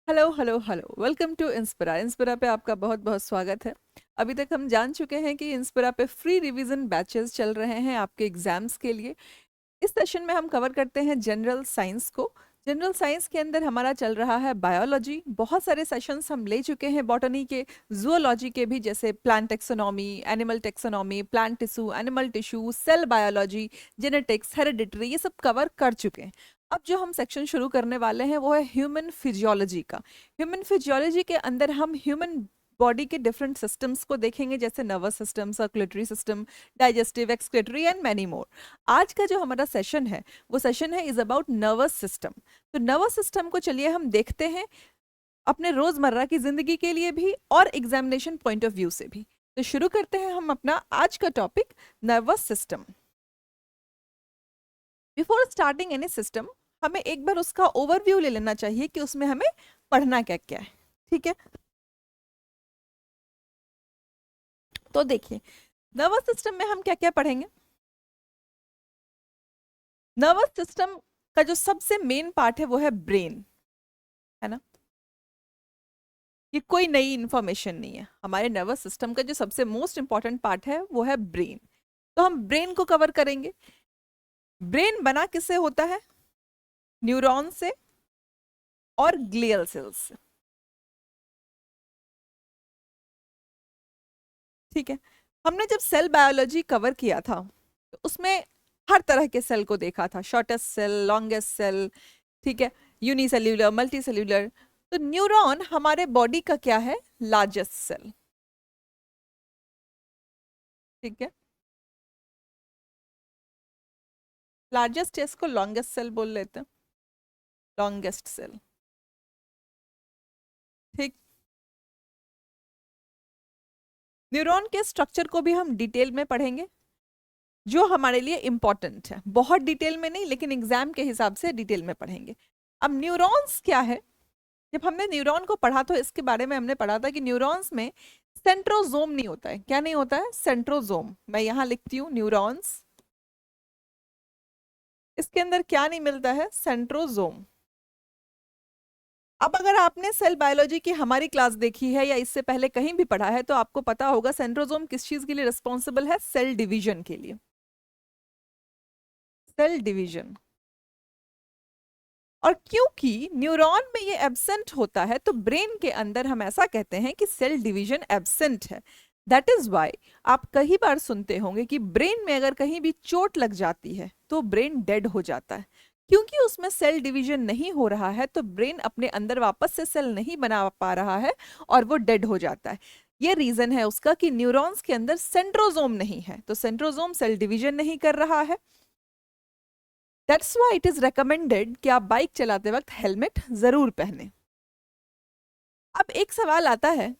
Hello hello hello, welcome to Inspira. Inspira पे आपका बहुत बहुत स्वागत है। अभी तक हम जान चुके हैं कि इंस्पिरा पे फ्री रिवीजन बैचेस चल रहे हैं आपके एग्जाम्स के लिए। इस सेशन में हम कवर करते हैं जनरल साइंस को। जनरल साइंस के अंदर हमारा चल रहा है बायोलॉजी। बहुत सारे सेशंस हम ले चुके हैं बॉटनी के, जूलॉजी के भी, जैसे plant taxonomy, animal taxonomy, plant tissue, animal tissue, cell biology, genetics, hereditary, ये सब कवर कर चुके हैं। अब जो हम सेक्शन शुरू करने वाले हैं वो है ह्यूमन फिजियोलॉजी का। ह्यूमन फिजियोलॉजी के अंदर हम ह्यूमन बॉडी के डिफरेंट सिस्टम्स को देखेंगे, जैसे nervous system, circulatory system, digestive, excretory and many more. आज का जो हमारा सेशन है वो सेशन है इज अबाउट नर्वस सिस्टम। तो नर्वस सिस्टम को चलिए हम देखते हैं अपने रोजमर्रा की जिंदगी के लिए भी और एग्जामिनेशन पॉइंट ऑफ व्यू से भी। तो शुरू करते हैं हम अपना आज का topic, nervous system. Before starting any system, हमें एक बार उसका ओवरव्यू ले लेना चाहिए कि उसमें हमें पढ़ना क्या क्या है। ठीक है, तो देखिए नर्वस सिस्टम में हम क्या क्या पढ़ेंगे। नर्वस सिस्टम का जो सबसे मेन पार्ट है वो है ब्रेन, है ना। ये कोई नई इंफॉर्मेशन नहीं है। हमारे नर्वस सिस्टम का जो सबसे मोस्ट इंपॉर्टेंट पार्ट है वो है ब्रेन। तो हम ब्रेन को कवर करेंगे। ब्रेन बना किससे होता है? न्यूरॉन से और ग्लियल सेल्स से। ठीक है, हमने जब सेल बायोलॉजी कवर किया था तो उसमें हर तरह के सेल को देखा था, शॉर्टेस्ट सेल, लॉन्गेस्ट सेल, ठीक है, यूनिसेल्यूलर, मल्टी सेल्यूलर। तो न्यूरॉन हमारे बॉडी का क्या है? Largest cell. ठीक है, लार्जेस्ट इसको लॉन्गेस्ट सेल बोल लेते हैं, लॉन्गेस्ट सेल। ठीक, न्यूरॉन के स्ट्रक्चर को भी हम डिटेल में पढ़ेंगे, जो हमारे लिए इंपॉर्टेंट है। बहुत डिटेल में नहीं, लेकिन एग्जाम के हिसाब से डिटेल में पढ़ेंगे। अब न्यूरॉन्स क्या है? जब हमने न्यूरॉन को पढ़ा तो इसके बारे में हमने पढ़ा था कि न्यूरॉन्स में सेंट्रोजोम नहीं होता है। क्या नहीं होता है? सेंट्रोजोम। मैं यहां लिखती हूँ न्यूरॉन्स, इसके अंदर क्या नहीं मिलता है? सेंट्रोजोम। अब अगर आपने सेल बायोलॉजी की हमारी क्लास देखी है या इससे पहले कहीं भी पढ़ा है तो आपको पता होगा सेंट्रोजोम किस चीज के लिए रिस्पॉन्सिबल है? सेल डिवीजन के लिए। Cell division. और क्योंकि न्यूरॉन में ये एब्सेंट होता है तो ब्रेन के अंदर हम ऐसा कहते हैं कि सेल डिवीजन एब्सेंट है। दैट इज वाई आप कई बार सुनते होंगे कि ब्रेन में अगर कहीं भी चोट लग जाती है तो ब्रेन डेड हो जाता है। क्योंकि उसमें सेल डिवीजन नहीं हो रहा है तो ब्रेन अपने अंदर वापस से सेल नहीं बना पा रहा है और वो डेड हो जाता है। ये रीजन है उसका कि न्यूरॉन्स के अंदर सेंट्रोजोम नहीं है, तो सेंट्रोजोम सेल डिवीजन नहीं कर रहा है। That's why it is recommended कि आप बाइक चलाते वक्त हेलमेट जरूर पहने। अब एक सवाल आता है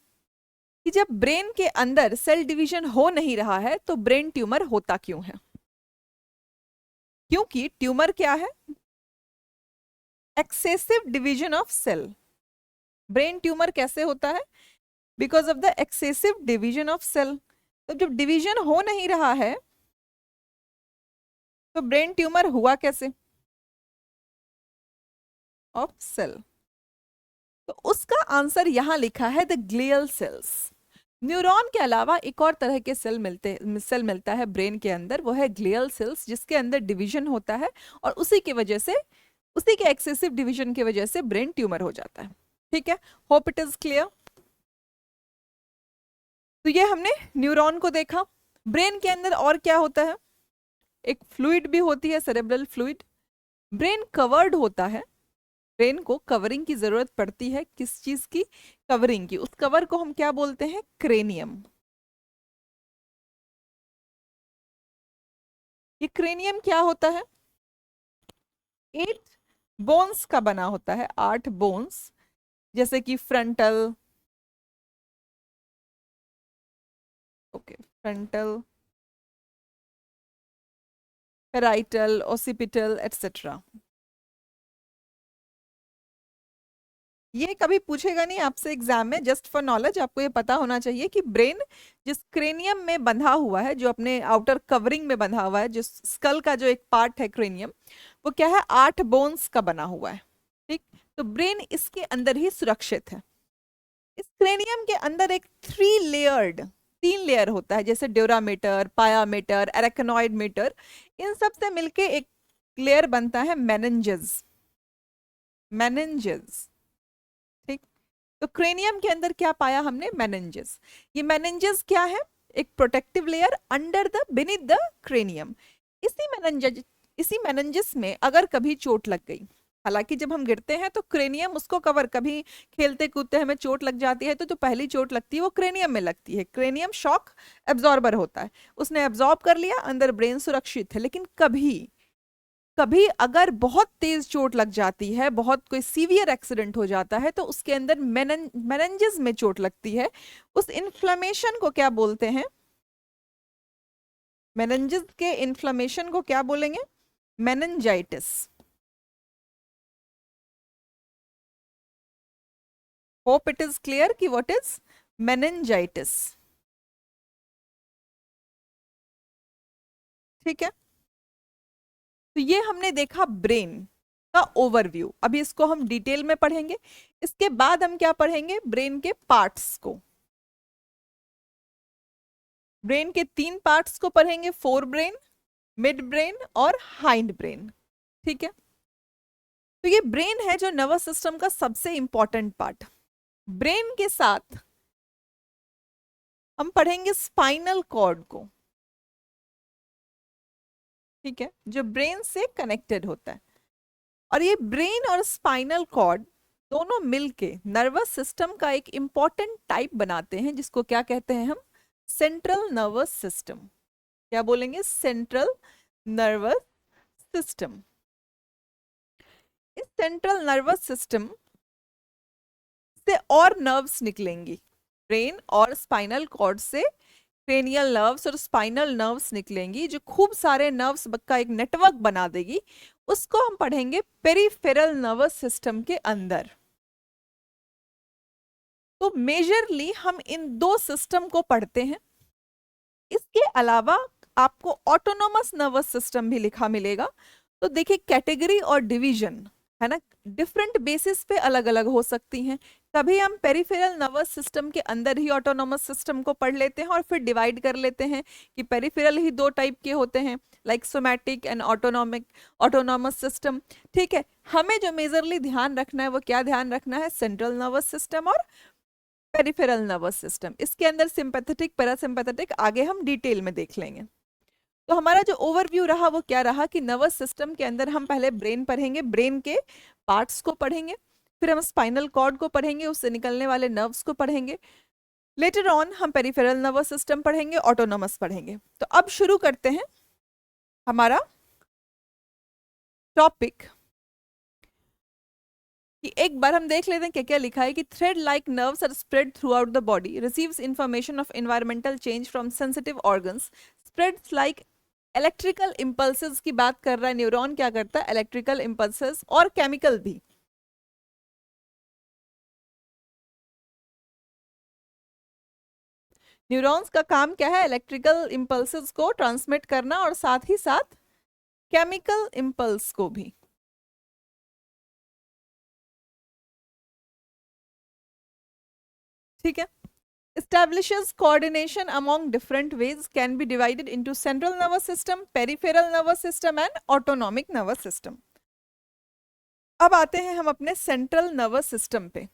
कि जब ब्रेन के अंदर सेल डिवीजन हो नहीं रहा है तो ब्रेन ट्यूमर होता क्यों है? क्योंकि ट्यूमर क्या है? Excessive division of cell. Brain tumour कैसे होता है? Because of the excessive division of cell. तो जब डिवीजन हो नहीं रहा है तो ब्रेन ट्यूमर हुआ कैसे? Of cell. तो उसका आंसर यहां लिखा है, द ग्लियल सेल्स। न्यूरॉन के अलावा एक और तरह के सेल मिलता है ब्रेन के अंदर, वो है ग्लियल सेल्स, जिसके अंदर डिवीजन होता है और उसी की वजह से, उसी के एक्सेसिव डिवीजन की वजह से ब्रेन ट्यूमर हो जाता है। ठीक है, होप इट इज क्लियर। तो ये हमने न्यूरॉन को देखा। ब्रेन के अंदर और क्या होता है? एक फ्लूइड भी होती है, सेरेब्रल फ्लूइड। ब्रेन कवर्ड होता है। ब्रेन को कवरिंग की जरूरत पड़ती है, किस चीज की? कवरिंग की। उस कवर को हम क्या बोलते हैं? क्रेनियम। ये क्रेनियम क्या होता है? 8 बोन्स का बना होता है, 8 बोन्स, जैसे कि frontal, okay, frontal, parietal, occipital, etcetera. ये कभी पूछेगा नहीं आपसे एग्जाम में, जस्ट फॉर नॉलेज आपको ये पता होना चाहिए कि ब्रेन जिस क्रेनियम में बंधा हुआ है, जो अपने आउटर कवरिंग में बंधा हुआ है, जिस स्कल का जो एक पार्ट है क्रेनियम, वो क्या है? 8 बोन्स का बना हुआ है। ठीक, तो ब्रेन इसके अंदर ही सुरक्षित है। इस क्रेनियम के अंदर एक 3 लेयर्ड, 3 लेयर होता है, जैसे ड्यूरामेटर, पायामेटर, एरेक्नोइड मेटर, इन सब से मिलके एक लेयर बनता है मेनिंजेस। मेनिंजेस, ठीक। तो क्रेनियम के अंदर क्या पाया हमने? मेनिंजेस। ये मेनिंजेस क्या है? एक protective layer under the beneath the cranium. इसी मेनिंजेस में अगर कभी चोट लग गई, हालांकि जब हम गिरते हैं तो क्रेनियम उसको कवर, कभी खेलते कूदते हमें चोट लग जाती है तो जो पहली चोट लगती है वो क्रेनियम में लगती है। क्रेनियम शॉक एब्जॉर्बर होता है, उसने एब्जॉर्ब कर लिया, अंदर ब्रेन सुरक्षित है। लेकिन कभी कभी अगर बहुत तेज चोट लग जाती है, बहुत कोई सीवियर एक्सीडेंट हो जाता है, तो उसके अंदर मेनिंजेस में चोट लगती है। उस इन्फ्लेमेशन को क्या बोलते हैं? मेनिंजेस के इन्फ्लेमेशन को क्या बोलेंगे? Meningitis. Hope it is clear कि व्हाट इज मेनिंजाइटिस। ठीक है, तो ये हमने देखा ब्रेन का ओवरव्यू। अभी इसको हम डिटेल में पढ़ेंगे। इसके बाद हम क्या पढ़ेंगे? ब्रेन के पार्ट्स को। ब्रेन के 3 पार्ट्स को पढ़ेंगे, फोर ब्रेन, मिड ब्रेन और हाइंड ब्रेन। ठीक है, तो ये ब्रेन है जो नर्वस सिस्टम का सबसे इंपॉर्टेंट पार्ट। ब्रेन के साथ हम पढ़ेंगे स्पाइनल कॉर्ड को, ठीक है, जो ब्रेन से कनेक्टेड होता है। और ये ब्रेन और स्पाइनल कॉर्ड दोनों मिलके नर्वस सिस्टम का एक इंपॉर्टेंट टाइप बनाते हैं, जिसको क्या कहते हैं हम? Central nervous system. क्या बोलेंगे? Central nervous system. इस सेंट्रल नर्वस सिस्टम से और नर्व्स निकलेंगी। ब्रेन और स्पाइनल कॉर्ड से क्रेनियल नर्व्स और स्पाइनल नर्व्स निकलेंगी, जो खूब सारे नर्व्स का एक नेटवर्क बना देगी। उसको हम पढ़ेंगे पेरिफेरल नर्वस सिस्टम के अंदर। तो मेजरली हम इन 2 सिस्टम को पढ़ते हैं। इसके अलावा आपको ऑटोनोमस नर्वस सिस्टम भी लिखा मिलेगा। तो देखिए, कैटेगरी और डिवीजन है ना, डिफरेंट बेसिस पे अलग अलग हो सकती हैं। कभी हम पेरिफेरल नर्वस सिस्टम के अंदर ही ऑटोनोमस सिस्टम को पढ़ लेते हैं और फिर डिवाइड कर लेते हैं कि पेरिफेरल ही 2 टाइप के होते हैं, like somatic and autonomous system. ठीक है, हमें जो मेजरली ध्यान रखना है वो क्या ध्यान रखना है? सेंट्रल नर्वस सिस्टम और पेरिफेरल नर्वस सिस्टम। इसके अंदर सिंपैथेटिक, पैरासिम्पैथेटिक आगे हम डिटेल में देख लेंगे। तो हमारा जो ओवरव्यू रहा वो क्या रहा कि नर्वस सिस्टम के अंदर हम पहले ब्रेन पढ़ेंगे, ब्रेन के पार्ट्स को पढ़ेंगे, फिर हम स्पाइनल कॉर्ड को पढ़ेंगे, उससे निकलने वाले नर्व्स को पढ़ेंगे। लेटर ऑन हम पेरिफेरल नर्वस सिस्टम पढ़ेंगे, ऑटोनोमस पढ़ेंगे। तो अब शुरू करते हैं हमारा टॉपिक। कि एक बार हम देख लेते हैं क्या क्या लिखा है कि thread like nerves are spread throughout the body, receives information of environmental change from sensitive organs, spreads like electrical impulses की बात कर रहा है। न्यूरॉन क्या करता है? इलेक्ट्रिकल इम्पल्सेस और केमिकल भी। न्यूरॉन्स का काम क्या है? इलेक्ट्रिकल इम्पल्सेस को ट्रांसमिट करना और साथ ही साथ केमिकल इम्पल्स को भी। ठीक है, establishes coordination among different ways, can be divided into central nervous system, peripheral nervous system and autonomic nervous system. अब आते हैं हम अपने सेंट्रल नर्वस सिस्टम पे।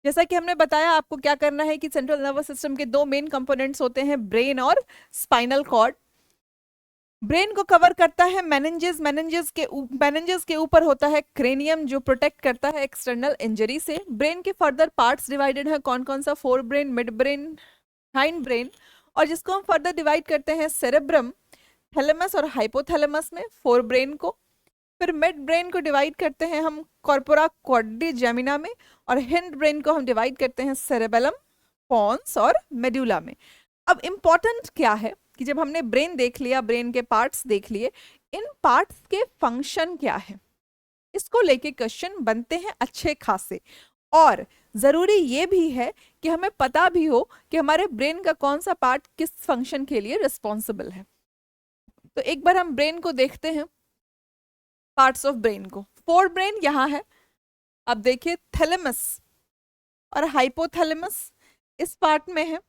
जैसा कि हमने बताया आपको क्या करना है कि सेंट्रल नर्वस सिस्टम के 2 मेन कंपोनेंट्स होते हैं, ब्रेन और स्पाइनल कॉर्ड। ब्रेन को कवर करता है मेनिंजेस, मेनिंजेस के ऊपर होता है क्रेनियम जो प्रोटेक्ट करता है एक्सटर्नल इंजरी से। ब्रेन के फर्दर पार्ट्स डिवाइडेड है, कौन कौन सा? Fore brain, mid brain, hind brain. और जिसको हम फर्दर डिवाइड करते हैं सेरेब्रम, थैलेमस और हाइपोथैलेमस में, फोर ब्रेन को। फिर मिड ब्रेन को डिवाइड करते हैं हम कॉर्पोरा क्वाड्रिजेमिना में, और हिंड ब्रेन को हम डिवाइड करते हैं सेरेबेलम, पॉन्स और मेड्यूला में। अब इंपॉर्टेंट क्या है कि जब हमने ब्रेन देख लिया, ब्रेन के पार्ट्स देख लिए, इन पार्ट्स के फंक्शन क्या है, इसको लेके क्वेश्चन बनते हैं अच्छे खासे। और जरूरी ये भी है कि हमें पता भी हो कि हमारे ब्रेन का कौन सा पार्ट किस फंक्शन के लिए रिस्पॉन्सिबल है। तो एक बार हम ब्रेन को देखते हैं, पार्ट्स ऑफ ब्रेन को। फोर ब्रेन यहाँ है। अब देखिए थैलेमस और हाइपोथैलेमस इस पार्ट में है।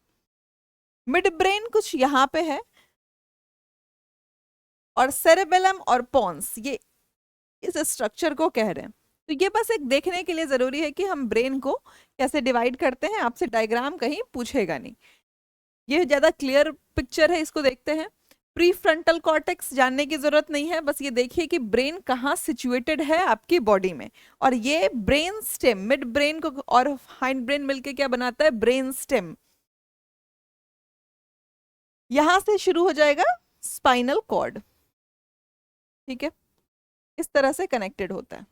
मिड ब्रेन कुछ यहाँ पे है, और सेरेबेलम और पॉन्स ये इस स्ट्रक्चर को कह रहे हैं। तो ये बस एक देखने के लिए जरूरी है कि हम ब्रेन को कैसे डिवाइड करते हैं, आपसे डायग्राम कहीं पूछेगा नहीं। ये ज्यादा क्लियर पिक्चर है, इसको देखते हैं। प्री फ्रंटल कॉर्टेक्स जानने की जरूरत नहीं है, बस ये देखिए कि ब्रेन कहाँ सिचुएटेड है आपकी बॉडी में। और ये ब्रेन स्टेम, मिड ब्रेन को और हाइंड ब्रेन मिलके क्या बनाता है, ब्रेन स्टेम। यहां से शुरू हो जाएगा स्पाइनल कॉर्ड, ठीक है, इस तरह से कनेक्टेड होता है।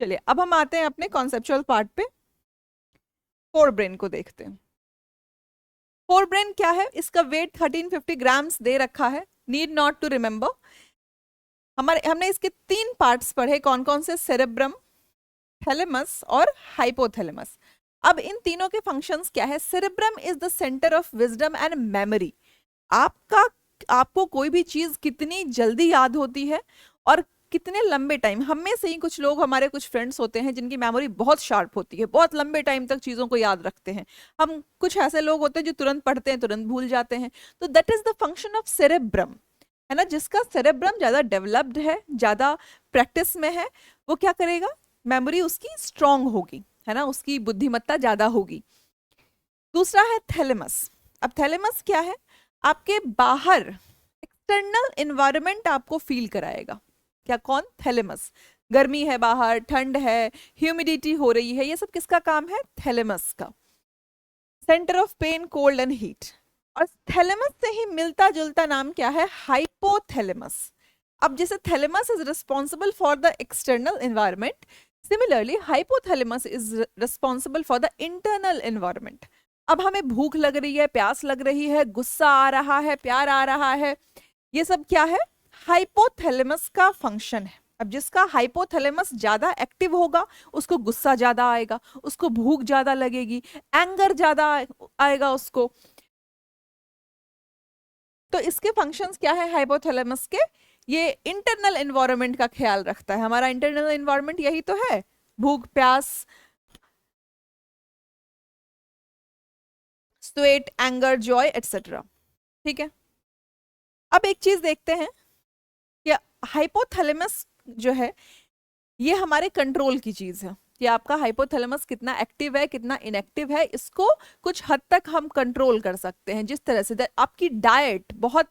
चलिए अब हम आते हैं अपने कॉन्सेप्चुअल पार्ट पे, फोर ब्रेन को देखते हैं। फोर ब्रेन क्या है, इसका वेट 1350 ग्राम्स दे रखा है, नीड नॉट टू रिमेंबर। हमने इसके तीन पार्ट्स पढ़े, कौन कौन से, सेरेब्रम, थैलेमस और हाइपोथैलेमस। अब इन तीनों के फंक्शंस क्या है। Cerebrum is the centre of wisdom and memory. आपको कोई भी चीज कितनी जल्दी याद होती है और कितने लंबे टाइम, हम में से ही कुछ लोग, हमारे कुछ फ्रेंड्स होते हैं जिनकी मेमोरी बहुत शार्प होती है, बहुत लंबे टाइम तक चीजों को याद रखते हैं। हम कुछ ऐसे लोग होते हैं जो तुरंत पढ़ते हैं तुरंत भूल जाते हैं। तो that is the function of cerebrum, है ना। जिसका सेरेब्रम ज्यादा डेवलप्ड है, ज्यादा प्रैक्टिस में है, वो क्या करेगा, मेमोरी उसकी स्ट्रांग होगी, है ना, उसकी बुद्धिमत्ता ज्यादा होगी। दूसरा है थैलेमस। अब थैलेमस क्या है, आपके बाहर एक्सटर्नल एनवायरनमेंट आपको फील कराएगा। क्या, कौन, थैलेमस। गर्मी है बाहर, ठंड है, ह्यूमिडिटी हो रही है, ये सब किसका काम है, थैलेमस का। Centre of pain, cold and heat. और थैलेमस से ही मिलता जुलता नाम क्या है, हाइपोथैलेमस। अब जैसे thalamus is responsible for the external environment, similarly hypothalamus is responsible for the internal environment. अब हमें भूख लग रही है, प्यास लग रही है, गुस्सा आ रहा है, प्यार आ रहा है, ये सब क्या है, हाइपोथैलेमस का फंक्शन है। अब जिसका हाइपोथैलेमस ज्यादा एक्टिव होगा उसको गुस्सा ज्यादा आएगा, उसको भूख ज्यादा लगेगी, एंगर ज्यादा आएगा उसको। तो इसके फंक्शंस क्या है हाइपोथैलेमस के, ये इंटरनल एनवायरनमेंट का ख्याल रखता है। हमारा इंटरनल एनवायरनमेंट यही तो है, भूख, प्यास, स्वेट, एंगर, जॉय एटसेट्रा, ठीक है। अब एक चीज देखते हैं कि हाइपोथैलेमस जो है ये हमारे कंट्रोल की चीज है, कि आपका हाइपोथैलेमस कितना एक्टिव है कितना इनएक्टिव है, इसको कुछ हद तक हम कंट्रोल कर सकते हैं। जिस तरह से आपकी डाइट बहुत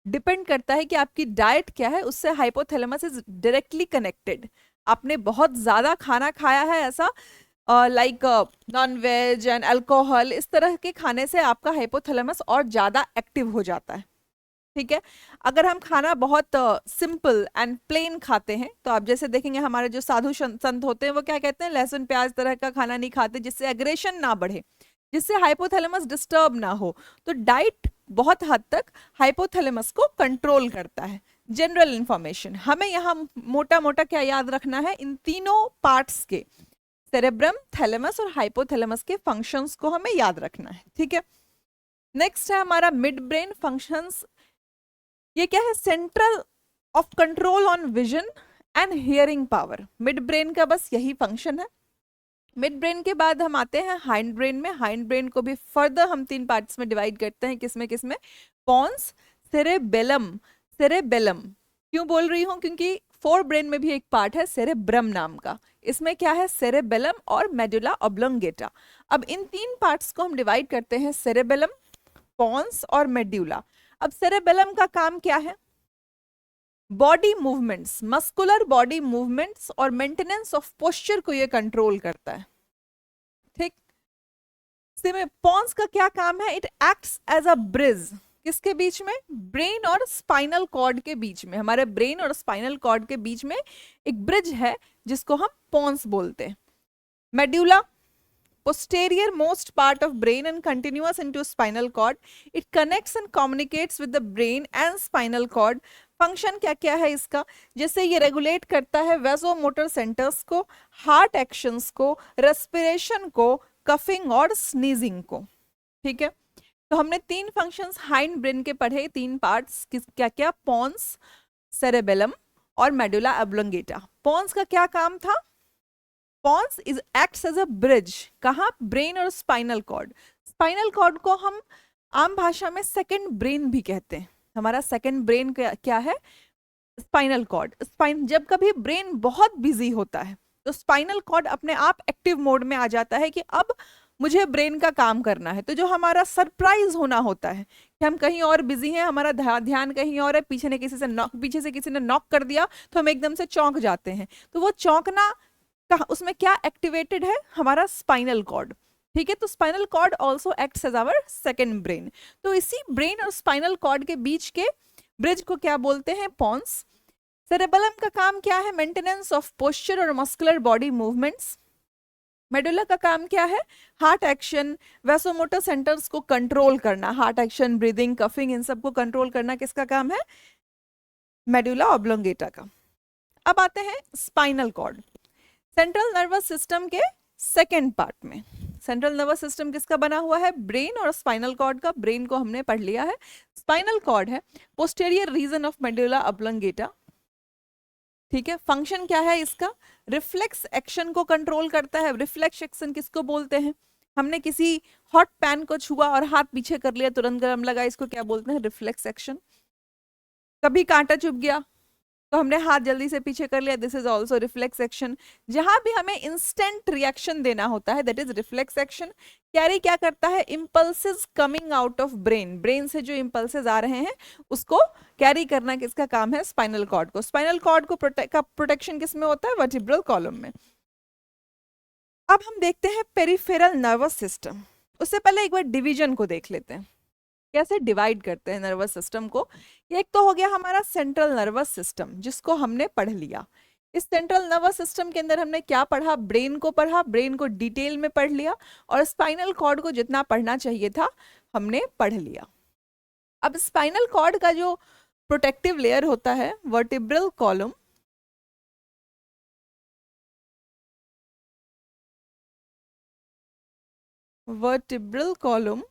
डिपेंड करता है कि आपकी डाइट क्या है, उससे हाइपोथैलेमस इज डायरेक्टली कनेक्टेड। आपने बहुत ज्यादा खाना खाया है ऐसा, like non veg and alcohol, इस तरह के खाने से आपका हाइपोथैलेमस और ज्यादा एक्टिव हो जाता है, ठीक है। अगर हम खाना बहुत सिंपल एंड प्लेन खाते हैं, तो आप जैसे देखेंगे हमारे जो साधु संत होते हैं वो क्या कहते हैं, लहसुन प्याज तरह का खाना नहीं खाते, जिससे एग्रेशन ना बढ़े, जिससे हाइपोथैलेमस डिस्टर्ब ना हो। तो डाइट बहुत हद तक हाइपोथैलेमस को कंट्रोल करता है। जनरल इंफॉर्मेशन हमें यहाँ मोटा मोटा क्या याद रखना है, इन तीनों पार्ट्स के, सेरेब्रम, थैलेमस और हाइपोथैलेमस के फंक्शंस को हमें याद रखना है, ठीक है। नेक्स्ट है हमारा मिड ब्रेन फंक्शंस। ये क्या है, central of control on vision and hearing power. Mid brain का बस यही फंक्शन है। मिड ब्रेन के बाद हम आते हैं हाइंड ब्रेन में। हाइंड ब्रेन को भी फर्दर हम तीन पार्ट्स में डिवाइड करते हैं, किसमें किसमें, पॉन्स, सेरेबेलम। सेरेबेलम क्यों बोल रही हूँ, क्योंकि फोर ब्रेन में भी एक पार्ट है सेरेब्रम नाम का, इसमें क्या है, सेरेबेलम और मेडुला ऑब्लोंगेटा। अब इन तीन पार्ट्स को हम डिवाइड करते हैं, सेरेबेलम, पॉन्स और मेड्यूला। अब सेरेबेलम का काम क्या है, body movements, muscular body movements और मेंटेनेंस ऑफ पोस्चर को ये कंट्रोल करता है, ठीक। पॉन्स का क्या काम है, it acts as a bridge, किसके बीच में, ब्रेन और स्पाइनल कॉर्ड के बीच में। हमारे ब्रेन और स्पाइनल कॉर्ड के बीच में एक ब्रिज है जिसको हम पॉन्स बोलते हैं। Medulla, posterior most part of brain and continuous into spinal cord. It connects and communicates with the brain and spinal cord. Function क्या क्या है इसका, जैसे ये रेगुलेट करता है वेसोमोटर सेंटर्स को, हार्ट एक्शंस को, रेस्पिरेशन को, कफिंग और स्नीजिंग को, ठीक है। तो हमने तीन फंक्शंस हाइंड ब्रेन के पढ़े, तीन पार्ट्स क्या क्या, पॉन्स, सेरेबेलम और मेडुला ऑब्लोंगेटा। पॉन्स का क्या काम था? Pons is acts as a bridge, कहाँ? ब्रेन और स्पाइनल कॉर्ड। स्पाइनल कॉर्ड को हम आम भाषा में सेकंड ब्रेन भी कहते हैं। हमारा सेकंड ब्रेन क्या है? Spinal cord. स्पाइन, जब कभी ब्रेन बहुत बिजी होता है तो स्पाइनल कॉर्ड अपने आप एक्टिव मोड में आ जाता है कि अब मुझे ब्रेन का काम करना है। तो जो हमारा सरप्राइज होना होता है कि हम कहीं और बिजी हैं, हमारा ध्यान कहीं और है, पीछे से किसी ने नॉक कर दिया तो हम एकदम से चौंक जाते हैं। तो वो चौंकना कहाँ, उसमें क्या एक्टिवेटेड है? हमारा स्पाइनल कॉर्ड। ठीक है, तो spinal cord also acts as our second brain. तो इसी ब्रेन और स्पाइनल कॉर्ड के बीच के ब्रिज को क्या बोलते हैं? पॉन्स। सेरेबेलम का काम क्या है? मेंटेनेंस ऑफ पोस्चर और मस्कुलर बॉडी मूवमेंट्स। मेडुला का काम क्या है? हार्ट एक्शन, वैसोमोटर सेंटर्स को कंट्रोल करना, हार्ट एक्शन, ब्रीदिंग, कफिंग, इन सब को कंट्रोल करना किसका काम है? मेडुला ऑब्लोंगेटा का। अब आते हैं spinal cord. Central nervous system के सेकेंड पार्ट में, सेंट्रल नर्वस सिस्टम किसका बना हुआ है? ब्रेन और स्पाइनल कॉर्ड का। ब्रेन को हमने पढ़ लिया है। स्पाइनल कॉर्ड है posterior reason of medulla oblongata. ठीक है, फंक्शन क्या है इसका? रिफ्लेक्स एक्शन को कंट्रोल करता है। रिफ्लेक्स एक्शन किसको बोलते हैं? हमने किसी हॉट पैन को छुआ और हाथ पीछे कर लिया, तुरंत गर्म लगा, इसको क्या बोलते हैं? Reflex action. कभी कांटा चुभ गया तो हमने हाथ जल्दी से पीछे कर लिया, this is also reflex action. जहां भी हमें इंस्टेंट रिएक्शन देना होता है, that is reflex action. Carry क्या करता है? Impulses coming out of brain. Brain से जो इंपल्सेस आ रहे हैं उसको कैरी करना किसका काम है? स्पाइनल कॉर्ड को। स्पाइनल कॉर्ड को प्रोटेक्शन किस में होता है? वर्टिब्रल कॉलम में। अब हम देखते हैं पेरिफेरल नर्वस सिस्टम। उससे पहले एक बार डिवीजन को देख लेते हैं, कैसे डिवाइड करते हैं नर्वस सिस्टम को। एक तो हो गया हमारा सेंट्रल नर्वस सिस्टम, जिसको हमने पढ़ लिया। इस सेंट्रल नर्वस सिस्टम के अंदर हमने क्या पढ़ा? ब्रेन को पढ़ा, ब्रेन को डिटेल में पढ़ लिया, और स्पाइनल कॉर्ड को जितना पढ़ना चाहिए था हमने पढ़ लिया। अब स्पाइनल कॉर्ड का जो प्रोटेक्टिव लेयर होता है, वर्टिब्रल कॉलम, वर्टिब्रल कॉलम,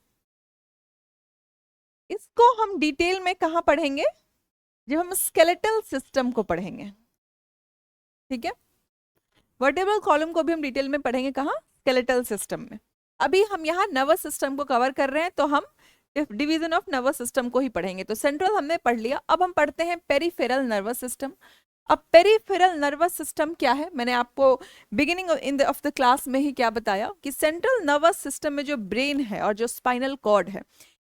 इसको हम डिटेल में कहाँ पढ़ेंगे? जब हम स्केलेटल सिस्टम को पढ़ेंगे। ठीक है, वर्टेब्रल कॉलम को भी हम डिटेल में पढ़ेंगे, कहाँ? स्केलेटल सिस्टम में। अभी हम यहाँ नर्वस सिस्टम को कवर कर रहे हैं तो हम डिवीजन ऑफ नर्वस सिस्टम को ही पढ़ेंगे। तो सेंट्रल हमने पढ़ लिया, अब हम पढ़ते हैं पेरिफेरल नर्वस सिस्टम। अब पेरिफेरल नर्वस सिस्टम क्या है? मैंने आपको बिगिनिंग ऑफ द क्लास में ही क्या बताया कि सेंट्रल नर्वस सिस्टम में जो ब्रेन है और जो स्पाइनल कॉर्ड है,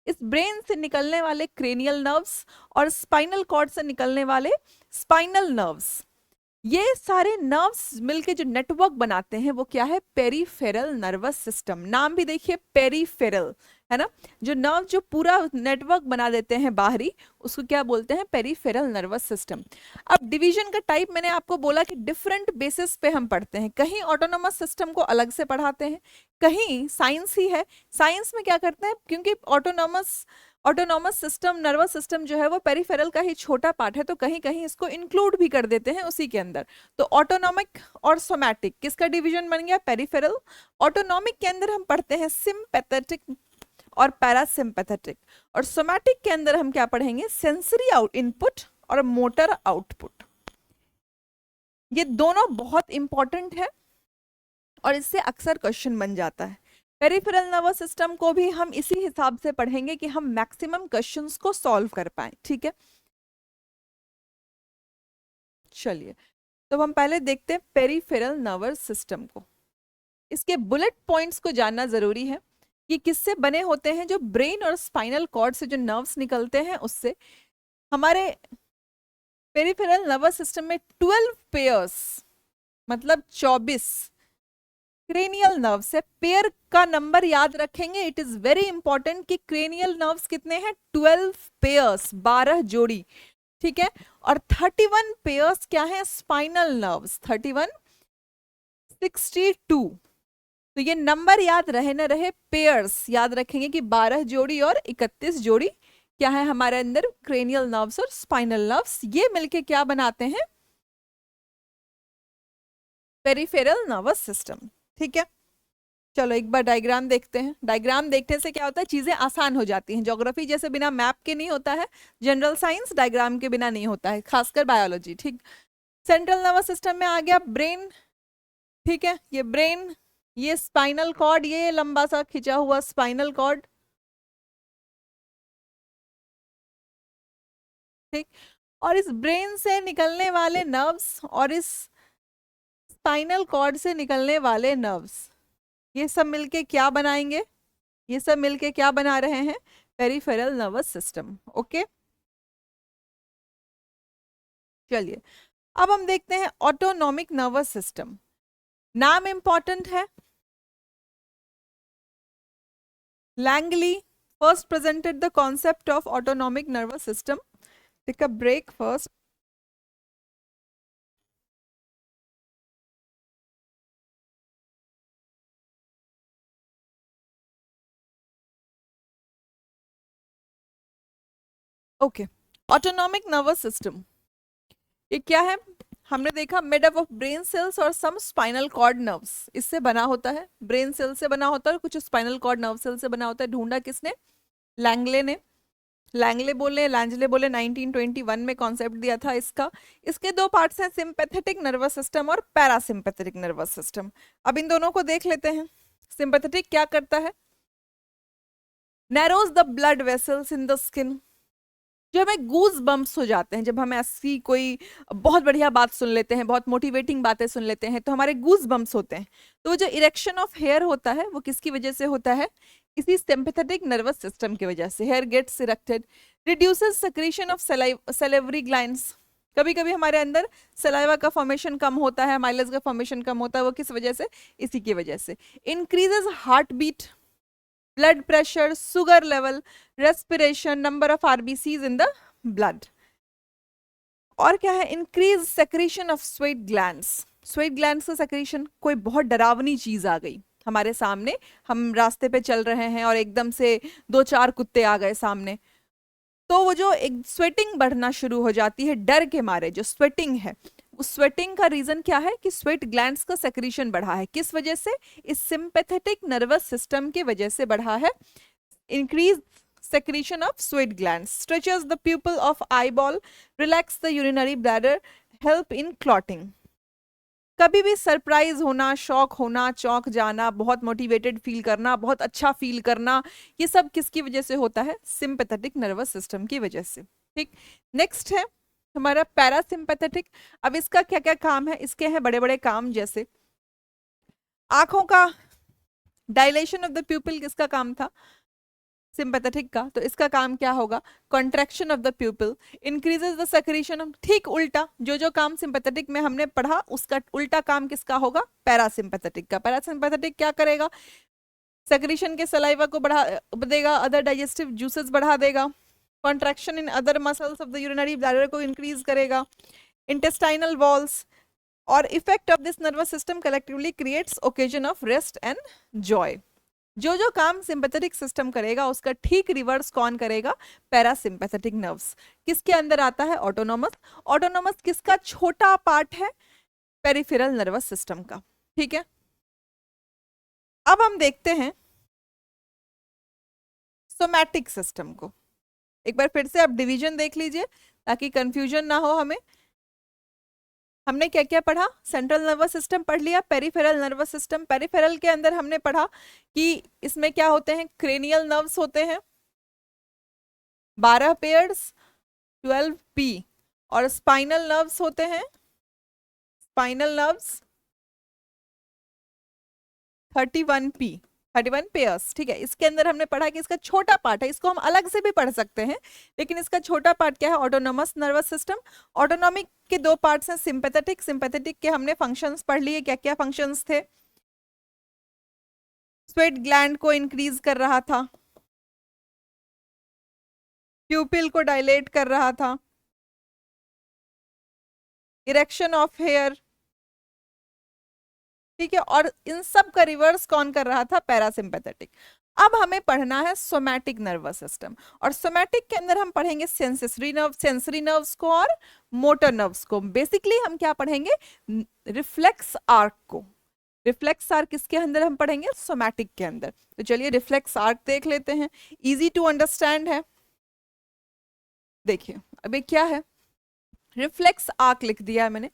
इस ब्रेन से निकलने वाले क्रेनियल नर्व्स और स्पाइनल कॉर्ड से निकलने वाले स्पाइनल नर्व्स, ये सारे नर्व्स मिलके जो नेटवर्क बनाते हैं वो क्या है? Peripheral nervous system. नाम भी देखिए, पेरिफेरल है ना। जो नर्व जो पूरा नेटवर्क बना देते हैं बाहरी, उसको क्या बोलते हैं? Peripheral nervous system. अब डिवीजन का टाइप मैंने आपको बोला कि डिफरेंट बेसिस पे हम पढ़ते हैं। कहीं ऑटोनोमस सिस्टम को अलग से पढ़ाते हैं, कहीं साइंस ही है। साइंस में क्या करते हैं, क्योंकि ऑटोनॉमस सिस्टम, नर्वस सिस्टम जो है वो पेरिफेरल का ही छोटा पार्ट है, तो कहीं कहीं इसको इंक्लूड भी कर देते हैं उसी के अंदर। तो ऑटोनॉमिक और सोमैटिक किसका डिवीजन बन गया? पेरिफेरल। ऑटोनॉमिक के अंदर हम पढ़ते हैं सिंपैथेटिक और पैरासिम्पैथेटिक, और सोमैटिक के अंदर हम क्या पढ़ेंगे? सेंसरी इनपुट और मोटर आउटपुट। ये दोनों बहुत इंपॉर्टेंट है और इससे अक्सर क्वेश्चन बन जाता है। पेरिफेरल नर्वस सिस्टम को भी हम इसी हिसाब से पढ़ेंगे कि हम मैक्सिमम क्वेश्चंस को सॉल्व कर पाए। ठीक है, चलिए तो हम पहले देखते हैं पेरिफेरल नर्वस सिस्टम को। इसके बुलेट पॉइंट्स को जानना जरूरी है कि किससे बने होते हैं। जो ब्रेन और स्पाइनल कॉर्ड से जो नर्व्स निकलते हैं उससे। हमारे पेरिफेरल नर्वस सिस्टम में 12 पेयर्स, मतलब 24 क्रेनियल नर्व्स है। पेयर का नंबर याद रखेंगे, इट इज वेरी इंपॉर्टेंट कि क्रेनियल नर्व्स कितने हैं? 12 पेयर्स, 12 जोड़ी। ठीक है, और 31 पेयर्स क्या है? Spinal nerves. 31, 62। तो ये नंबर याद रहे न रहे, पेयर्स याद रखेंगे कि 12 जोड़ी और 31 जोड़ी क्या है हमारे अंदर? क्रेनियल नर्व्स और स्पाइनल नर्व्स। ये मिलके क्या बनाते हैं? Peripheral nervous system. ठीक है, चलो एक बार डायग्राम देखते हैं। डायग्राम देखने से क्या होता है, चीजें आसान हो जाती हैं। ज्योग्राफी जैसे बिना मैप के नहीं होता है, जनरल साइंस डायग्राम के बिना नहीं होता है, खासकर बायोलॉजी। ठीक, सेंट्रल नर्वस सिस्टम में आ गया ब्रेन। ठीक है, ये ब्रेन, ये स्पाइनल कॉर्ड, ये लंबा सा खिंचा हुआ स्पाइनल कॉर्ड। ठीक, और इस ब्रेन से निकलने वाले नर्व्स और इस स्पाइनल कॉर्ड से निकलने वाले नर्व्स, ये सब मिलके क्या बनाएंगे, ये सब मिलके क्या बना रहे हैं, पेरिफेरल नर्वस सिस्टम। ओके, चलिए अब हम देखते हैं ऑटोनॉमिक नर्वस सिस्टम। नाम इंपॉर्टेंट है। Langley first presented the concept of autonomic nervous system. Take a break first. Okay, autonomic nervous system ये क्या है, हमने देखा made up of brain cells और सम स्पाइनल कॉर्ड नर्व्स, इससे बना होता है। ब्रेन सेल से बना होता है, कुछ स्पाइनल कॉर्ड नर्व सेल से बना होता है। ढूंढा किसने, लैंगले ने। लैंगले बोले, लैंजले बोले, 1921 में कॉन्सेप्ट दिया था इसका। इसके दो पार्ट्स हैं, सिंपैथेटिक नर्वस सिस्टम और पैरासिम्पैथेटिक नर्वस सिस्टम। अब इन दोनों को देख लेते हैं। सिंपैथेटिक क्या करता है, narrows the blood vessels in the skin. जो हमें गूज बम्प्स हो जाते हैं, जब हम ऐसी कोई बहुत बढ़िया बात सुन लेते हैं, बहुत मोटिवेटिंग बातें सुन लेते हैं, तो हमारे गूज बम्प्स होते हैं। तो जो इरेक्शन ऑफ हेयर होता है वो किसकी वजह से होता है, इसी सिंपैथेटिक नर्वस सिस्टम की वजह से। Hair gets erected, reduces secretion of salivary glands. कभी कभी हमारे अंदर सलाइवा का फॉर्मेशन कम होता है, माइलेज का फॉर्मेशन कम होता है, वो किस वजह से, इसी की वजह से। Increases heart beat, blood pressure, sugar level, respiration, number of RBCs in the blood. और क्या है, increase secretion of sweat glands. Sweat glands का सेक्रेशन, कोई बहुत डरावनी चीज आ गई हमारे सामने, हम रास्ते पे चल रहे हैं और एकदम से दो चार कुत्ते आ गए सामने, तो वो जो एक स्वेटिंग बढ़ना शुरू हो जाती है डर के मारे, जो स्वेटिंग है, उस स्वेटिंग का रीजन क्या है कि स्वेट ग्लैंड्स का सेक्रीशन बढ़ा है। किस वजह से, इस सिंपैथेटिक नर्वस सिस्टम की वजह से बढ़ा है। Increase secretion of sweat glands, stretches the pupil of eyeball, relax the urinary bladder, help in clotting. कभी भी सरप्राइज होना, शॉक होना, चौंक जाना, बहुत मोटिवेटेड फील करना, बहुत अच्छा फील करना, ये सब किसकी वजह से होता है, सिंपैथेटिक नर्वस सिस्टम की वजह से। ठीक, नेक्स्ट है हमारा पैरासिम्पैथेटिक। अब इसका क्या क्या काम है, इसके हैं बड़े बड़े काम, जैसे आंखों का डायलेशन ऑफ द प्यूपिल, किसका काम था, सिंपैथेटिक का। तो इसका काम क्या होगा, contraction of the प्यूपिल, increases the secretion of, ठीक उल्टा, जो जो काम सिंपैथेटिक में हमने पढ़ा उसका उल्टा काम किसका होगा, पैरासिम्पैथेटिक का। पैरासिम्पैथेटिक क्या करेगा, सेक्रेशन के सलाइवा को बढ़ा देगा, अदर डाइजेस्टिव जूसेस बढ़ा देगा, contraction in other muscles of the urinary bladder को इंक्रीज करेगा, इंटेस्टाइनल वॉल्स, और effect of this nervous system collectively creates occasion of rest and Joy. जो जो काम सिंपैथेटिक सिस्टम करेगा उसका ठीक रिवर्स कौन करेगा, पैरासिम्पैथेटिक नर्व्स। किसके अंदर आता है, ऑटोनोमस। ऑटोनोमस किसका छोटा पार्ट है, पेरिफेरल नर्वस सिस्टम का। ठीक है, अब हम देखते हैं सोमैटिक सिस्टम को। एक बार फिर से आप डिवीजन देख लीजिए ताकि कंफ्यूजन ना हो हमें। हमने क्या क्या पढ़ा, सेंट्रल नर्वस सिस्टम पढ़ लिया, पेरिफेरल नर्वस सिस्टम। पेरिफेरल के अंदर हमने पढ़ा कि इसमें क्या होते हैं, क्रेनियल नर्व्स होते हैं 12 पेयर्स, 12 पी, और स्पाइनल नर्व्स होते हैं, स्पाइनल नर्व्स 31 पी, 31 पेयर्स। ठीक है, इसके अंदर हमने पढ़ा कि इसका छोटा पार्ट है, इसको हम अलग से भी पढ़ सकते हैं, लेकिन इसका छोटा पार्ट क्या है, ऑटोनोमस नर्वस सिस्टम। ऑटोनॉमिक के दो पार्ट्स हैं, सिंपैथेटिक। सिंपैथेटिक के हमने फंक्शंस पढ़ लिए, क्या क्या फंक्शंस थे, स्वेट ग्लैंड को इंक्रीज कर रहा था, प्यूपिल को डायलेट कर रहा था, इरेक्शन ऑफ हेयर। ठीक है, और इन सब का रिवर्स कौन कर रहा था, पैरासिम्पैथेटिक। अब हमें पढ़ना है सोमैटिक नर्वस सिस्टम, और सोमैटिक के अंदर हम पढ़ेंगे सेंसरी नर्व्स को और मोटर नर्व्स को। बेसिकली हम क्या पढ़ेंगे, रिफ्लेक्स आर्क को। रिफ्लेक्स आर्क किसके अंदर हम पढ़ेंगे? सोमैटिक के अंदर। तो चलिए रिफ्लेक्स आर्क देख लेते हैं, इजी टू अंडरस्टैंड है। देखिए अभी क्या है, रिफ्लेक्स आर्क लिख दिया है मैंने।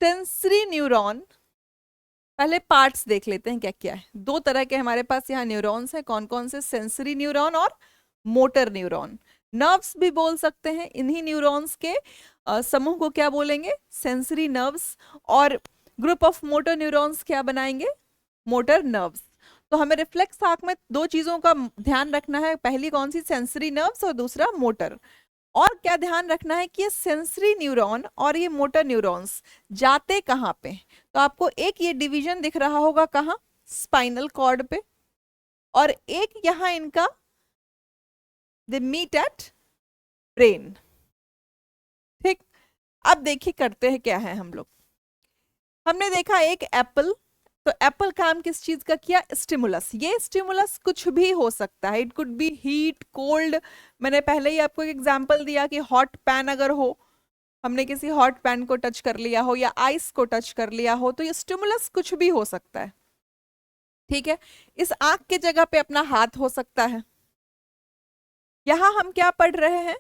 सेंसरी न्यूरॉन, पहले पार्ट्स देख लेते हैं क्या क्या है। दो तरह के हमारे पास यहाँ न्यूरॉन्स हैं, कौन कौन से? सेंसरी न्यूरॉन और मोटर न्यूरॉन। नर्व्स भी बोल सकते हैं, इन्हीं न्यूरॉन्स के समूह को क्या बोलेंगे? Sensory nerves. और ग्रुप ऑफ मोटर न्यूरॉन्स क्या बनाएंगे? Motor nerves. तो हमें रिफ्लेक्स आर्क में दो चीजों का ध्यान रखना है, पहली कौन सी? सेंसरी नर्व्स, और दूसरा मोटर। और क्या ध्यान रखना है कि ये सेंसरी न्यूरॉन और ये मोटर न्यूरॉन्स जाते कहाँ पे? तो आपको एक ये डिवीजन दिख रहा होगा, कहाँ? स्पाइनल कॉर्ड पे। और एक यहाँ इनका दे मीट एट ब्रेन। ठीक, अब देखिए करते हैं क्या है हम लोग। हमने देखा एक एप्पल, तो एप्पल काम किस चीज का किया? स्टिमुलस। ये स्टिमुलस कुछ भी हो सकता है, it could be heat, cold. मैंने पहले ही आपको एक एग्जांपल दिया कि हॉट पैन अगर हो, हमने किसी हॉट पैन को टच कर लिया हो या आइस को टच कर लिया हो, तो ये स्टिमुलस कुछ भी हो सकता है। ठीक है, इस आंख के जगह पे अपना हाथ हो सकता है। यहां हम क्या पढ़ रहे हैं?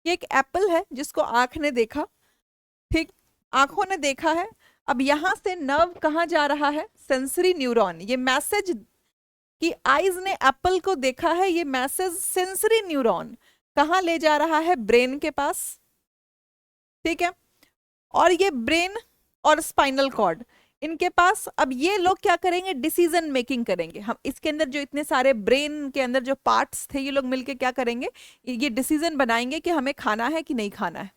ये एक एप्पल है जिसको आंख ने देखा। ठीक, आंखों ने देखा है। अब यहां से नर्व कहां जा रहा है? Sensory neuron. ये मैसेज कि आईज ने एप्पल को देखा है, ये मैसेज सेंसरी न्यूरॉन कहां ले जा रहा है? ब्रेन के पास। ठीक है, और ये ब्रेन और स्पाइनल कॉर्ड, इनके पास अब ये लोग क्या करेंगे? डिसीजन मेकिंग करेंगे। हम इसके अंदर जो इतने सारे ब्रेन के अंदर जो पार्ट्स थे, ये लोग मिलके क्या करेंगे? ये डिसीजन बनाएंगे कि हमें खाना है कि नहीं खाना है।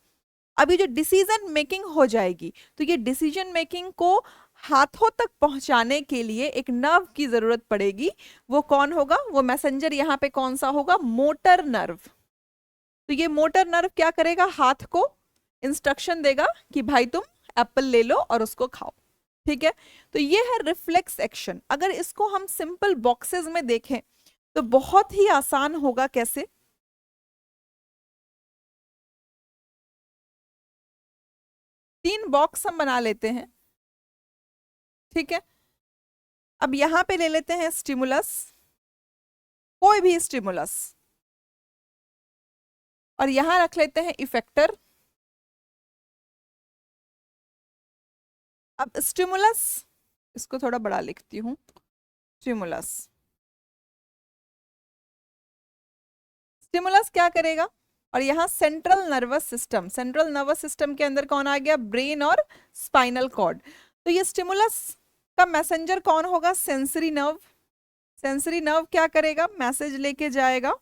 अभी जो डिसीजन मेकिंग हो जाएगी, तो ये डिसीजन मेकिंग को हाथों तक पहुंचाने के लिए एक नर्व की जरूरत पड़ेगी। वो कौन होगा? वो मैसेंजर यहाँ पे कौन सा होगा? Motor nerve. तो ये मोटर नर्व क्या करेगा? हाथ को इंस्ट्रक्शन देगा कि भाई तुम एप्पल ले लो और उसको खाओ। ठीक है, तो ये है रिफ्लेक्स एक्शन। अगर इसको हम सिंपल बॉक्सेस में देखें तो बहुत ही आसान होगा। कैसे? तीन बॉक्स हम बना लेते हैं। ठीक है, अब यहां पे ले लेते हैं स्टिमुलस, कोई भी स्टिमुलस, और यहां रख लेते हैं इफेक्टर। अब स्टिमुलस, इसको थोड़ा बड़ा लिखती हूं, स्टिमुलस। स्टिमुलस क्या करेगा? और यहाँ central nervous system, central nervous system के अंदर कौन आ गया? ब्रेन और स्पाइनल कॉर्ड। तो ये स्टिमुलस का मैसेंजर कौन होगा? Sensory nerve. सेंसरी नर्व क्या करेगा? मैसेज लेके जाएगा।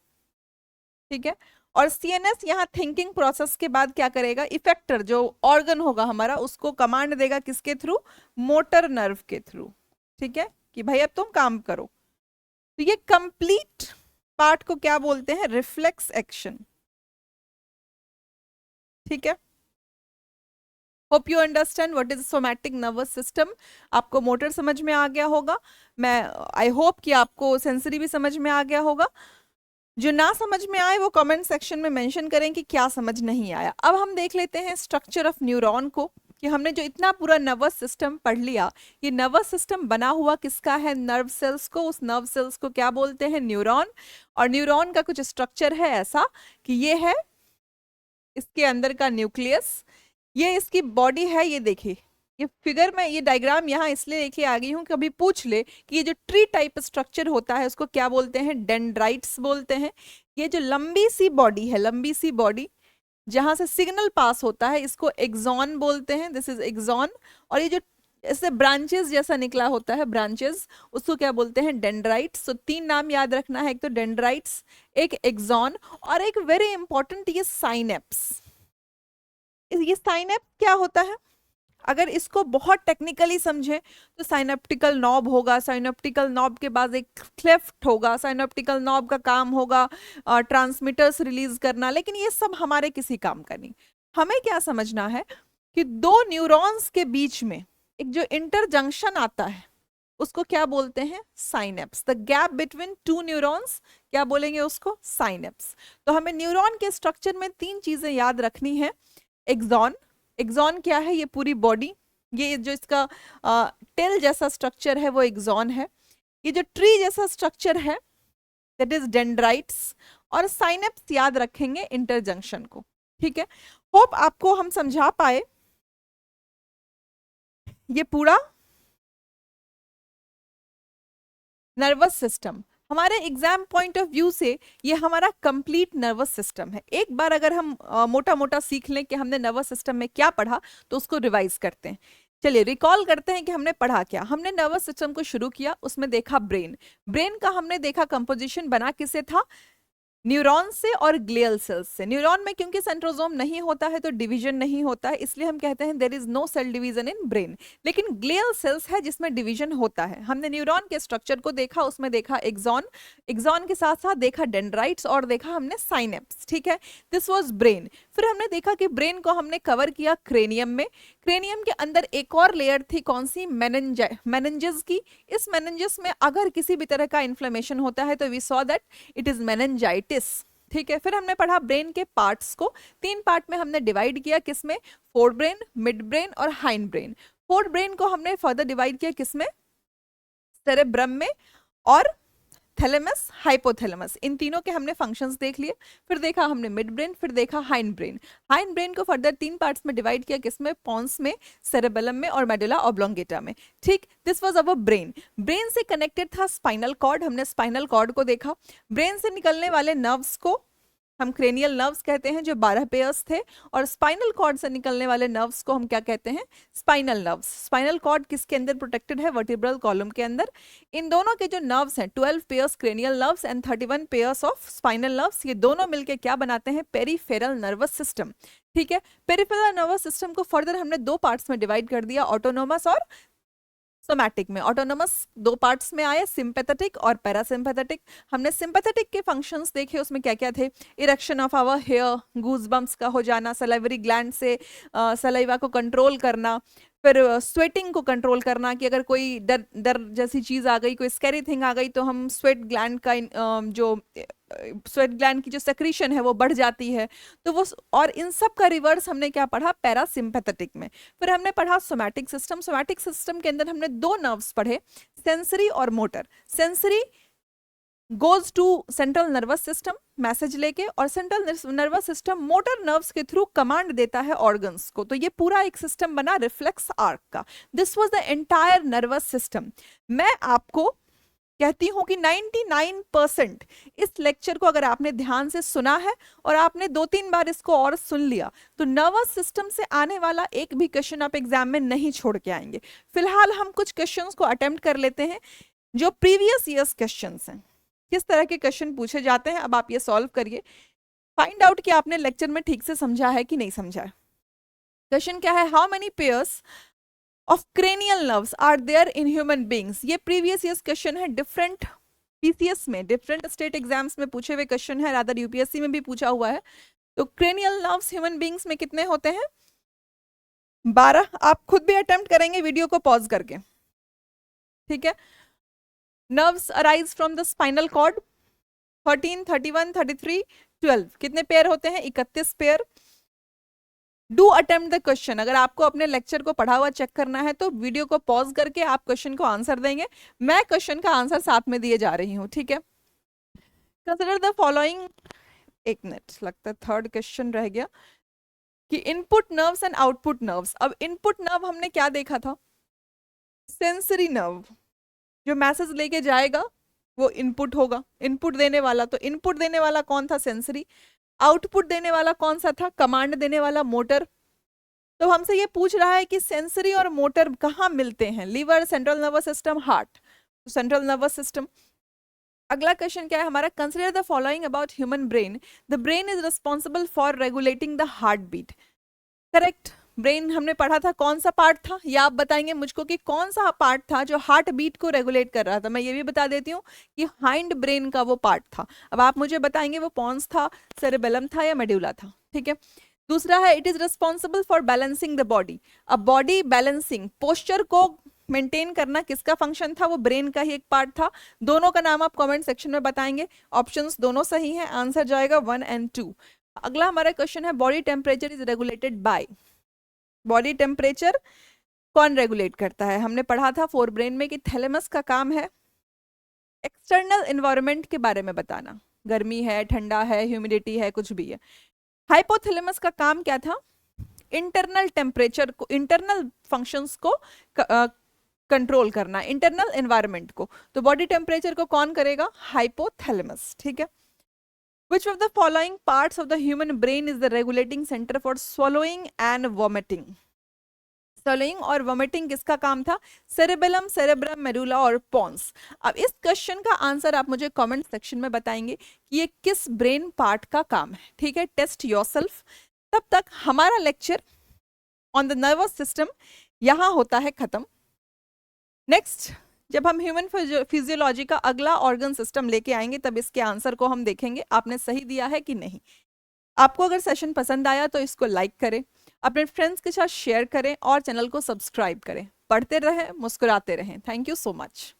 ठीक है, और सीएनएस यहाँ थिंकिंग प्रोसेस के बाद क्या करेगा? इफेक्टर जो ऑर्गन होगा हमारा, उसको कमांड देगा किसके थ्रू? मोटर नर्व के थ्रू। ठीक है, कि भाई अब तुम काम करो। तो ये कंप्लीट पार्ट को क्या बोलते हैं? Reflex action. ठीक है, hope you understand what is somatic nervous system. आपको मोटर समझ में आ गया होगा, मैं आई होप कि आपको सेंसरी भी समझ में आ गया होगा। जो ना समझ में आए वो कमेंट सेक्शन में मेंशन करें कि क्या समझ नहीं आया। अब हम देख लेते हैं स्ट्रक्चर ऑफ न्यूरॉन को, कि हमने जो इतना पूरा नर्वस सिस्टम पढ़ लिया, ये नर्वस सिस्टम बना हुआ किसका है? नर्व सेल्स को। उस नर्व सेल्स को क्या बोलते हैं? न्यूरॉन। और न्यूरॉन का कुछ स्ट्रक्चर है ऐसा कि ये है इसके अंदर का न्यूक्लियस, ये इसकी बॉडी है। ये देखिए, ये फिगर में ये डायग्राम यहाँ इसलिए लेके आ गई हूँ, कभी पूछ ले कि ये जो ट्री टाइप स्ट्रक्चर होता है उसको क्या बोलते हैं? डेंड्राइट्स बोलते हैं। ये जो लंबी सी बॉडी है, लंबी सी बॉडी जहां से सिग्नल पास होता है, इसको एक्सॉन बोलते हैं। This is axon. और ये जो इससे ब्रांचेस जैसा निकला होता है, ब्रांचेस, उसको क्या बोलते हैं? डेंड्राइट्स। तो तीन नाम याद रखना है, एक तो डेंड्राइट्स, एक एक्सॉन, और एक वेरी इंपॉर्टेंट ये साइनेप्स। ये साइनेप्स क्या होता है? अगर इसको बहुत टेक्निकली समझे तो साइनेप्टिकल नॉब होगा, साइनेप्टिकल नॉब के बाद एक क्लेफ्ट होगा, साइनेप्टिकल नॉब का काम होगा ट्रांसमीटर्स रिलीज करना, लेकिन ये सब हमारे किसी काम का नहीं। हमें क्या समझना है कि दो न्यूरॉन्स के बीच में एक जो इंटरजंक्शन आता है उसको क्या बोलते हैं? Synapse. The gap between two neurons क्या बोलेंगे उसको? साइनेप्स। तो हमें न्यूरॉन के स्ट्रक्चर में तीन चीजें याद रखनी है। एक्सॉन, एक्सॉन क्या है? ये पूरी बॉडी, ये जो इसका टेल जैसा स्ट्रक्चर है वो एक्सॉन है। ये जो ट्री जैसा स्ट्रक्चर है दैट इज डेंड्राइट्स, और साइनेप्स याद रखेंगे इंटरजंक्शन को। ठीक है, होप आपको हम समझा पाए। ये पूरा नर्वस सिस्टम हमारे एग्जाम पॉइंट ऑफ व्यू से ये हमारा कंप्लीट नर्वस सिस्टम है। एक बार अगर हम मोटा मोटा सीख लें कि हमने नर्वस सिस्टम में क्या पढ़ा तो उसको रिवाइज करते हैं। चलिए रिकॉल करते हैं कि हमने पढ़ा क्या। हमने नर्वस सिस्टम को शुरू किया, उसमें देखा ब्रेन। ब्रेन का हमने देखा कंपोजिशन बना किससे था? न्यूरॉन से और ग्लियल सेल्स से। न्यूरॉन में क्योंकि सेंट्रोसोम नहीं होता है तो डिवीजन नहीं होता है, इसलिए हम कहते हैं there is no cell division in brain. लेकिन ग्लियल सेल्स है जिसमें डिवीजन होता है। हमने न्यूरॉन के स्ट्रक्चर को देखा, उसमें देखा एक्सॉन, एक्सॉन के साथ साथ देखा डेंड्राइट्स और देखा हमने साइनेप्स। ठीक है, दिस वाज ब्रेन। फिर हमने देखा कि ब्रेन को हमने कवर किया क्रेनियम में। क्रेनियम के अंदर एक और लेयर थी, कौन सी? मेनिंजेस की। इस मेनिंजेस में अगर किसी भी तरह का इन्फ्लेमेशन होता है तो we saw that it is meningitis. ठीक है, फिर हमने पढ़ा ब्रेन के पार्ट्स को। 3 पार्ट में हमने डिवाइड किया, किसमें? फोर ब्रेन, मिड ब्रेन और हाइंड ब्रेन। फोर ब्रेन को हमने फर्दर डिवाइड किया किसमें? सेरेब्रम में और थैलेमस, हाइपोथैलेमस। इन तीनों के हमने फंक्शंस देख लिए। फिर देखा हमने मिड ब्रेन, फिर देखा हाइंड ब्रेन। हाइंड ब्रेन को फर्दर 3 पार्ट्स में डिवाइड किया, किसमें? पॉन्स में, सेरेबेलम में और मेडुला ऑब्लोंगेटा में। ठीक, this was our brain. Brain से कनेक्टेड था स्पाइनल कॉर्ड, हमने स्पाइनल कॉर्ड को देखा। ब्रेन से निकलने वाले नर्व्स को हम क्रेनियल नर्व्स कहते हैं, जो 12 पेयर्स थे। और स्पाइनल कॉर्ड से निकलने वाले नर्व्स को हम क्या कहते हैं? Spinal nerves. स्पाइनल कॉर्ड किसके अंदर प्रोटेक्टेड है? वर्टिब्रल कॉलम के अंदर। इन दोनों के जो नर्व्स हैं, 12 pairs cranial nerves and 31 pairs of spinal nerves, ये दोनों मिलके क्या बनाते हैं? Peripheral nervous system. ठीक है, पेरिफेरल नर्वस सिस्टम को फर्दर हमने 2 पार्ट्स में डिवाइड कर दिया, ऑटोनोमस और सोमैटिक में। ऑटोनोमस 2 पार्ट्स में आए, सिंपैथेटिक और पैरासिम्पैथेटिक। हमने सिंपैथेटिक के फंक्शंस देखे, उसमें क्या क्या थे? Erection of our hair, goosebumps का हो जाना, सलाइवरी ग्लैंड से सलाइवा को कंट्रोल करना, फिर स्वेटिंग को कंट्रोल करना कि अगर कोई डर डर जैसी चीज आ गई, कोई स्कैरी थिंग आ गई तो हम स्वेट ग्लैंड का जो स्वेट ग्लैंड की जो सेक्रीशन है वो बढ़ जाती है, तो वो। और इन सब का रिवर्स हमने क्या पढ़ा? पैरासिम्पैथेटिक में। फिर हमने पढ़ा सोमैटिक सिस्टम। सोमैटिक सिस्टम के अंदर हमने 2 नर्व्स पढ़े, सेंसरी और motor. Sensory goes to central nervous system message लेके, और central nervous system motor nerves के थ्रू कमांड देता है ऑर्गन्स को। तो ये पूरा एक सिस्टम बना रिफ्लेक्स आर्क का। This was the entire nervous system. मैं आपको कहती हूं कि 99% इस लेक्चर को अगर आपने ध्यान से सुना है और आपने 2-3 बार इसको और सुन लिया तो नर्वस सिस्टम से आने वाला एक भी क्वेश्चन आप एग्जाम में नहीं छोड़ के आएंगे। फिलहाल हम कुछ क्वेश्चंस को अटेम्प्ट कर लेते हैं जो प्रीवियस ईयर्स क्वेश्चंस हैं। किस तरह के क्वेश्चन पूछे जाते हैं, अब आप ये सॉल्व करिए, फाइंड आउट कि आपने लेक्चर में ठीक से समझा है कि नहीं समझा है। क्वेश्चन क्या है? How many pairs of cranial nerves are there in human beings. ये प्रीवियस ईयर्स क्वेश्चन है, डिफरेंट पीसीएस में, डिफरेंट स्टेट एग्जाम्स में पूछे हुए क्वेश्चन है, रादर यूपीएससी में भी पूछा हुआ है। तो क्रेनियल नर्व्स ह्यूमन बींग्स में कितने होते हैं? 12। आप खुद भी अटेम्प्ट करेंगे वीडियो को पॉज करके, ठीक है। Nerves arise from the spinal cord, 13, 31, 33, 12। कितने पेयर होते हैं? 31 pair. Do attempt the question. अगर आपको अपने लेक्चर को पढ़ा हुआ चेक करना है तो वीडियो को पॉज करके आप क्वेश्चन को आंसर देंगे। मैं क्वेश्चन का आंसर साथ में दिए जा रही हूँ, ठीक है। Consider the following. एक मिनट, लगता है थर्ड क्वेश्चन रह गया कि input nerves and output nerves. अब इनपुट नर्व हमने क्या देखा था? सेंसरी नर्व, जो मैसेज लेके जाएगा वो इनपुट होगा, इनपुट देने वाला। तो इनपुट देने वाला कौन था? सेंसरी। आउटपुट देने वाला कौन सा था? कमांड देने वाला मोटर। तो हमसे ये पूछ रहा है कि सेंसरी और मोटर कहाँ मिलते हैं? Liver, central nervous system, heart. तो सेंट्रल नर्वस सिस्टम। अगला क्वेश्चन क्या है हमारा? Consider the following about human brain. The brain is responsible for regulating the heart beat. Correct. Brain हमने पढ़ा था, कौन सा पार्ट था? या आप बताएंगे मुझको कि कौन सा पार्ट था जो हार्ट बीट को रेगुलेट कर रहा था। मैं ये भी बता देती हूँ कि हाइंड ब्रेन का वो पार्ट था। अब आप मुझे बताएंगे वो पॉन्स था, सेरेबेलम था या मेडुला था, ठीक है। दूसरा है it is responsible for balancing the body. अब बॉडी बैलेंसिंग, पोस्चर को मेंटेन करना किसका फंक्शन था? वो ब्रेन का ही एक पार्ट था। दोनों का नाम आप कमेंट सेक्शन में बताएंगे। ऑप्शंस दोनों सही हैं, आंसर जाएगा 1 और 2। अगला हमारा क्वेश्चन है body temperature is regulated by. Body temperature कौन रेगुलेट करता है? हमने पढ़ा था फोर ब्रेन में कि थैलेमस का काम है एक्सटर्नल एनवायरनमेंट के बारे में बताना, गर्मी है, ठंडा है, ह्यूमिडिटी है, कुछ भी है। हाइपोथैलेमस का काम क्या था? इंटरनल टेम्परेचर को, इंटरनल फंक्शंस को कंट्रोल करना, इंटरनल एनवायरनमेंट को। तो बॉडी टेम्परेचर को कौन करेगा? हाइपोथैलेमस। ठीक है। Which of the following parts of the human brain is the regulating center for swallowing and vomiting? swallowing और vomiting किसका काम था? सेरेबेलम, सेरेब्रम, मेडुला और पॉन्स। अब इस क्वेश्चन का आंसर आप मुझे कमेंट सेक्शन में बताएंगे कि ये किस ब्रेन पार्ट का काम है। ठीक है, टेस्ट योरसेल्फ। तब तक हमारा lecture on the nervous system यहाँ होता है खत्म। नेक्स्ट जब हम ह्यूमन फिजियोलॉजी का अगला ऑर्गन सिस्टम लेके आएंगे तब इसके आंसर को हम देखेंगे आपने सही दिया है कि नहीं। आपको अगर सेशन पसंद आया तो इसको लाइक करें, अपने फ्रेंड्स के साथ शेयर करें और चैनल को सब्सक्राइब करें। पढ़ते रहें, मुस्कुराते रहें। Thank you so much.